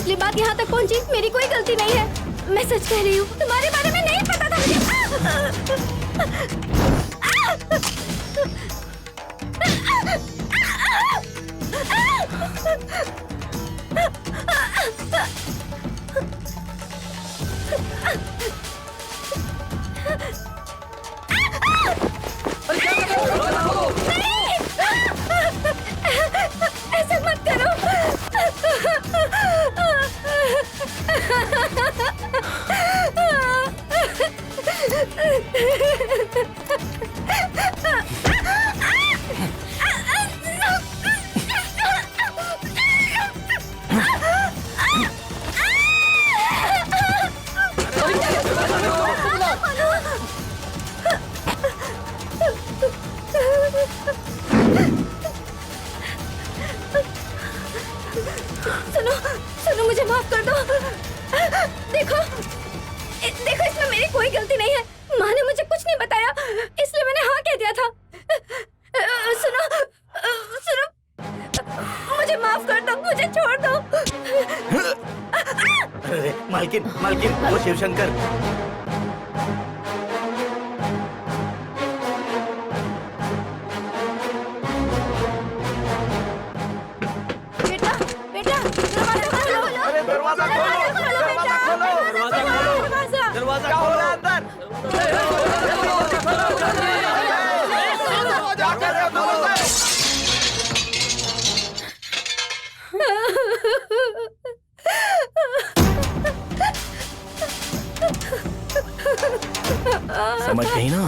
असली बात यहाँ तक पहुँची, मेरी कोई गलती नहीं है। मैं सच कह रही हूँ, तुम्हारे बारे में नहीं पता था मुझे। ऐसा मत करो। सुनो सुनो, मुझे माफ कर दो। देखो देखो, इसमें मेरी कोई गलती नहीं है। माँ ने मुझे कुछ नहीं बताया, इसलिए मैंने हाँ कह दिया था। सुनो सुनो, मुझे माफ कर दो, मुझे छोड़ दो। अरे मालकिन मालकिन, वो शिवशंकर। बेटा बेटा, दरवाजा खोलो। अरे दरवाजा खोलो, दरवाजा खोलो, दरवाजा खोलो, दरवाजा क्या हो रहा है अंदर? समझ गई ना?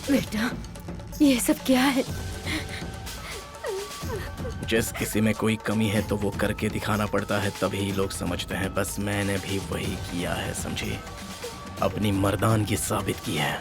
बेटा, ये सब क्या है? जिस किसी में कोई कमी है तो वो करके दिखाना पड़ता है, तभी लोग समझते हैं। बस मैंने भी वही किया है, समझी? अपनी मर्दानगी साबित की है।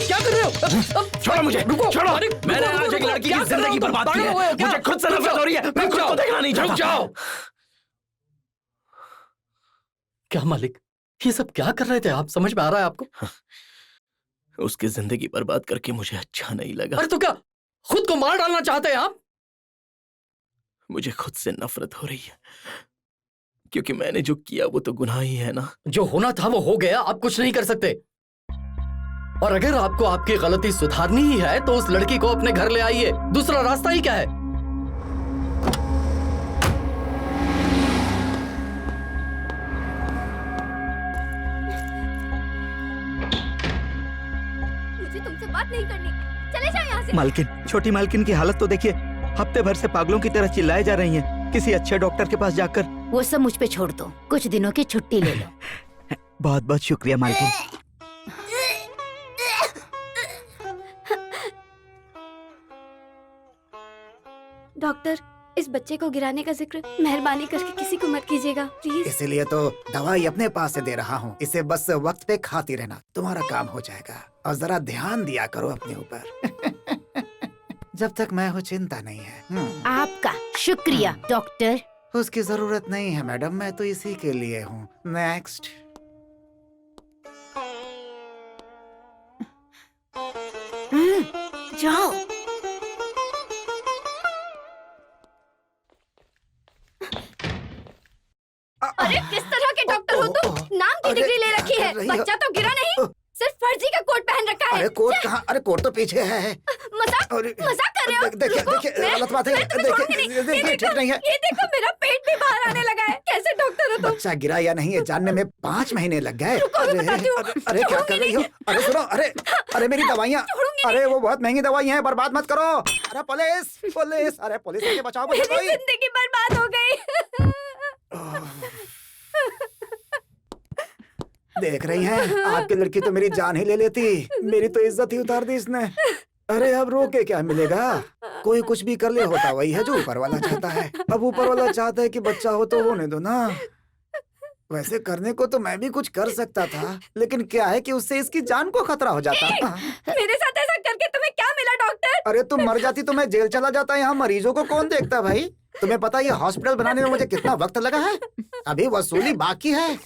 क्या कर रहे हो? छोड़ो मुझे, छोड़ो। मैंने आज एक लड़की की जिंदगी बर्बाद की है। मुझे खुद से नफरत हो रही है। मैं खुद को देखना नहीं चाहता। जाओ। क्या मालिक, ये सब क्या कर रहे थे आप? समझ में आ रहा है आपको? उसकी जिंदगी बर्बाद करके मुझे अच्छा नहीं लगा। अरे तो क्या खुद को मार डालना चाहते हैं आप? मुझे खुद से नफरत हो रही है, क्योंकि मैंने जो किया वो तो गुनाह ही है ना। जो होना था वो हो गया, आप कुछ नहीं कर सकते। और अगर आपको आपकी गलती सुधारनी ही है तो उस लड़की को अपने घर ले आइए। दूसरा रास्ता ही क्या है? मुझे तुमसे बात नहीं करनी, चले जाओ यहाँ से। मालकिन, छोटी मालकिन की हालत तो देखिए। हफ्ते भर से पागलों की तरह चिल्लाए जा रही हैं। किसी अच्छे डॉक्टर के पास जाकर। वो सब मुझ पे छोड़ दो, कुछ दिनों की छुट्टी ले लो। बहुत बहुत शुक्रिया मालकिन। डॉक्टर, इस बच्चे को गिराने का जिक्र मेहरबानी करके किसी को मत कीजिएगा, प्लीज। इसीलिए तो दवाई अपने पास से दे रहा हूँ। इसे बस वक्त पे खाती रहना, तुम्हारा काम हो जाएगा। और जरा ध्यान दिया करो अपने ऊपर। जब तक मैं हूँ चिंता नहीं है। आपका शुक्रिया डॉक्टर। उसकी जरूरत नहीं है मैडम, मैं तो इसी के लिए हूँ। नेक्स्ट। जाओ। की अरे, डिग्री ले रखी है, कर रही हो? बच्चा तो गिरा नहीं, सिर्फ फर्जी का कोट पहन रखा है। अरे कोट कहाँ? अरे कोट तो पीछे है। मजाक अरे, मजाक कर रहे हो? देखिए रुको, देखिए मैं- गलत बात है। मैं तुम्हें देखिए छोड़ूंगी नहीं। देखिए, ये ठीक नहीं है। ये देखो मेरा पेट भी बाहर आने लगा है। कैसे डॉक्टर हो तुम? बच्चा गिरा या नहीं ये जानने में 5 महीने लग गए। रुको, मैं बताती हूँ। अरे क्या कर रही हो? अरे सुनो, अरे मेरी दवाइयाँ, छोड़ूंगी अरे वो बहुत महंगी दवाइयाँ हैं, बर्बाद मत करो। अरे पुलिस पुलिस, अरे पुलिस आके बचाओ मुझे मेरी कोई। जिंदगी बर्बाद हो गई। देख रही हैं, आपकी लड़की तो मेरी जान ही ले लेती, मेरी तो इज्जत ही उतार दी इसने। अरे अब रो के क्या मिलेगा? कोई कुछ भी कर ले, होता वही है जो ऊपर वाला चाहता है। अब ऊपर वाला चाहता है कि बच्चा हो तो होने दो ना। वैसे करने को तो मैं भी कुछ कर सकता था, लेकिन क्या है कि उससे इसकी जान को खतरा हो जाता। मेरे साथ ऐसा करके तुम्हें क्या मिला डॉक्टर? अरे तुम मर जाती तो मैं जेल चला जाता। यहाँ मरीजों को कौन देखता भाई? तुम्हें पता है ये हॉस्पिटल बनाने में मुझे कितना वक्त लगा है? अभी वसूली बाकी है।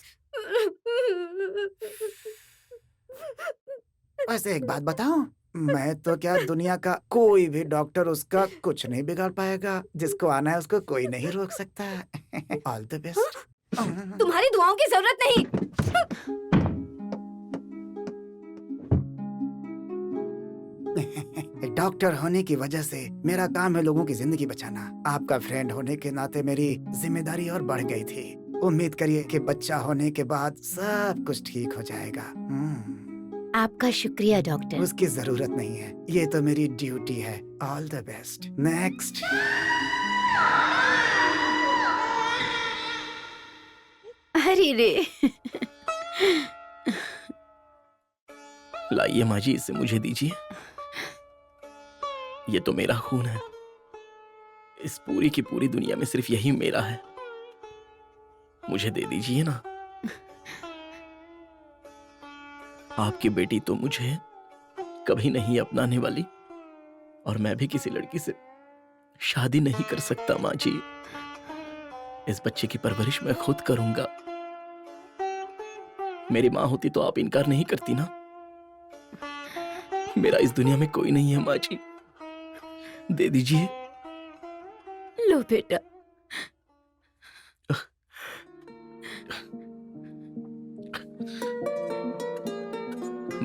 वैसे एक बात बताऊं, मैं तो क्या दुनिया का कोई भी डॉक्टर उसका कुछ नहीं बिगाड़ पाएगा। जिसको आना है उसको कोई नहीं रोक सकता। All the best. तुम्हारी दुआओं की जरूरत नहीं। डॉक्टर होने की वजह से मेरा काम है लोगों की जिंदगी बचाना। आपका फ्रेंड होने के नाते मेरी जिम्मेदारी और बढ़ गई थी। उम्मीद करिए कि बच्चा होने के बाद सब कुछ ठीक हो जाएगा। आपका शुक्रिया डॉक्टर। उसकी जरूरत नहीं है, ये तो मेरी ड्यूटी है। All the best. नेक्स्ट। अरे रे, लाइए माँ जी, इसे मुझे दीजिए। ये तो मेरा खून है। इस पूरी की पूरी दुनिया में सिर्फ यही मेरा है। मुझे दे दीजिए ना। आपकी बेटी तो मुझे कभी नहीं अपनाने वाली, और मैं भी किसी लड़की से शादी नहीं कर सकता माँ जी। इस बच्चे की परवरिश मैं खुद करूंगा। मेरी माँ होती तो आप इनकार नहीं करती ना। मेरा इस दुनिया में कोई नहीं है माँ जी, दे दीजिए। लो बेटा।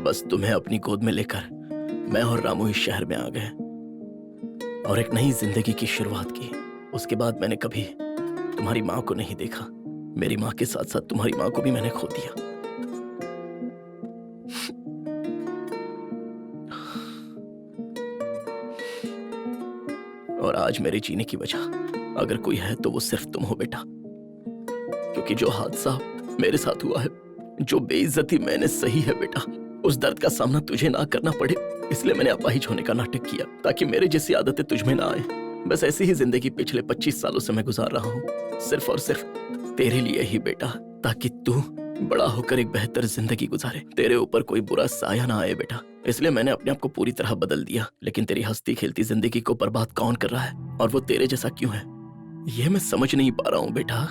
बस तुम्हें अपनी गोद में लेकर मैं और रामू इस शहर में आ गए और एक नई जिंदगी की शुरुआत की। उसके बाद मैंने कभी तुम्हारी माँ को नहीं देखा। मेरी माँ के साथ साथ तुम्हारी माँ को भी मैंने खो दिया। और आज मेरे जीने की वजह अगर कोई है तो वो सिर्फ तुम हो बेटा। क्योंकि जो हादसा मेरे साथ हुआ है, जो बेइज्जती मैंने सही है बेटा, उस दर्द का सामना तुझे ना करना पड़े, इसलिए मैंने अपाहिज होने का नाटक किया ताकि मेरे जैसी आदतें तुझ में ना आए। बस ऐसी ही जिंदगी पिछले 25 सालों से मैं गुजार रहा हूँ, सिर्फ और सिर्फ तेरे लिए ही बेटा, ताकि तू बड़ा होकर एक बेहतर जिंदगी गुजारे, तेरे ऊपर कोई बुरा साया ना आए बेटा। इसलिए मैंने अपने आप को पूरी तरह बदल दिया। लेकिन तेरी हंसती खेलती जिंदगी को बर्बाद कौन कर रहा है, और वो तेरे जैसा क्यों है, ये मैं समझ नहीं पा रहा हूँ बेटा।